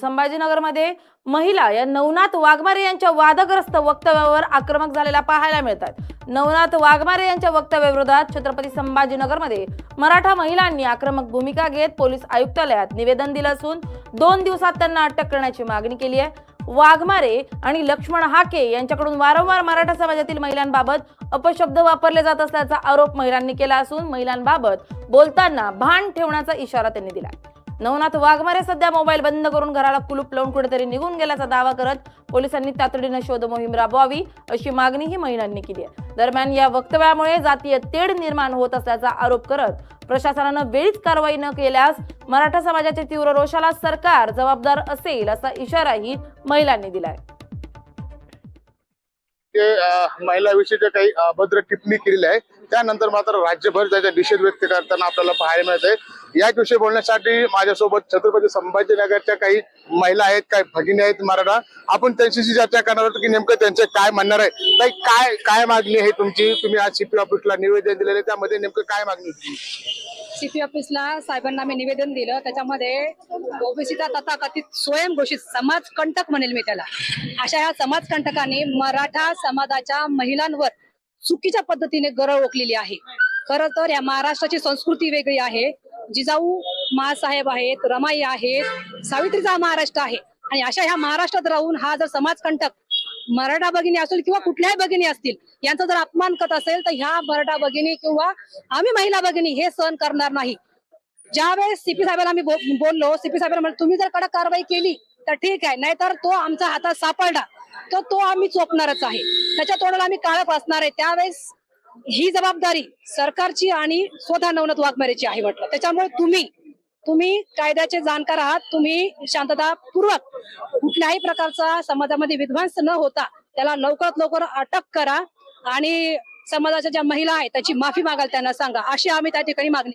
संभाजीनगरमध्ये महिला या नवनाथ वाघमारे यांच्या वादग्रस्त वक्तव्यावर आक्रमक झालेला पाहायला मिळतात। नवनाथ वाघमारे यांच्या वक्तव्याविरोधात छत्रपती संभाजीनगरमध्ये मराठा महिलांनी आक्रमक भूमिका घेत पोलीस आयुक्तालयात निवेदन दिलं असून 2 दिवसात त्यांना अटक करण्याची मागणी केली आहे। वाघमारे आणि लक्ष्मण हाके यांच्याकडून वारंवार मराठा समाजातील महिलांबाबत अपशब्द वापरले जात असल्याचा आरोप महिलांनी केला असून महिलांबाबत बोलताना भान ठेवण्याचा इशारा त्यांनी दिला। नवनाथ वाघमारे सध्या मोबाईल बंद करून घराला कुलूप लावून कुठेतरी निघून गेल्याचा दावा करत पोलिसांनी तातडीने शोध मोहीम राबवावी अशी मागणीही महिलांनी केली आहे। दरम्यान या वक्तव्यामुळे जातीय तेढ निर्माण होत असल्याचा आरोप करत प्रशासनानं वेळीच कारवाई न केल्यास मराठा समाजाच्या तीव्र रोषाला सरकार जबाबदार असेल असा इशाराही महिलांनी दिलाय। महिलाविषयी काही अभद्र टिप्पणी केलेली आहे, त्यानंतर मात्र राज्यभर त्याचा निषेध व्यक्त करताना आपल्याला पाहायला मिळत आहे। याविषयी बोलण्यासाठी माझ्यासोबत छत्रपती संभाजीनगरच्या काही महिला आहेत, काही भगिनी आहेत मराठा। आपण त्यांच्याशी चर्चा करणार आहोत की नेमकं त्यांचे काय म्हणणार आहे, काय काय मागणी आहे तुमची। तुम्ही आज सीपी ऑफिसला निवेदन दिलेले, त्यामध्ये नेमकं काय मागणी होती? सीपी ऑफिसला साहेबांना मी निवेदन दिलं, त्याच्यामध्ये ओबीसीचा तथाकथित स्वयंघोषित समाजकंटक म्हणेल मी त्याला, अशा या समाजकंटकाने मराठा समाजाच्या महिलांवर चुकीच्या पद्धतीने गरळ ओकलेली आहे। खरं तर या महाराष्ट्राची संस्कृती वेगळी आहे। जिजाऊ महासाहेब आहेत, रमाई आहेत, सावित्रीचा महाराष्ट्र आहे आणि अशा ह्या महाराष्ट्रात राहून हा जर समाजकंटक मराठा भगिनी असेल किंवा कुठल्याही भगिनी असतील यांचा जर अपमान करत असेल तर ह्या मराठा भगिनी किंवा आम्ही महिला भगिनी हे सहन करणार नाही। ज्यावेळेस सीपी साहेबांना मी बोललो, सीपी साहेबांना म्हणलं तुम्ही जर कडक कारवाई केली तर ठीक आहे, नाहीतर तो आमच्या हातात सापडला तर तो आम्ही चोपणारच आहे, त्याच्या तोंडाला आम्ही काळं फासणार आहे। त्यावेळेस ही जबाबदारी सरकारची आणि स्वतः नवनाथ वाघमारेची आहे म्हटलं। त्याच्यामुळे तुम्ही कायद्याचे जाणकार आहात, तुम्ही शांततापूर्वक कुठल्याही प्रकारचा समाजामध्ये विध्वंस न होता त्याला लवकरात लवकर अटक करा आणि समाजाच्या ज्या महिला आहेत त्याची माफी मागायला त्यांना सांगा, अशी आम्ही त्या ठिकाणी मागणी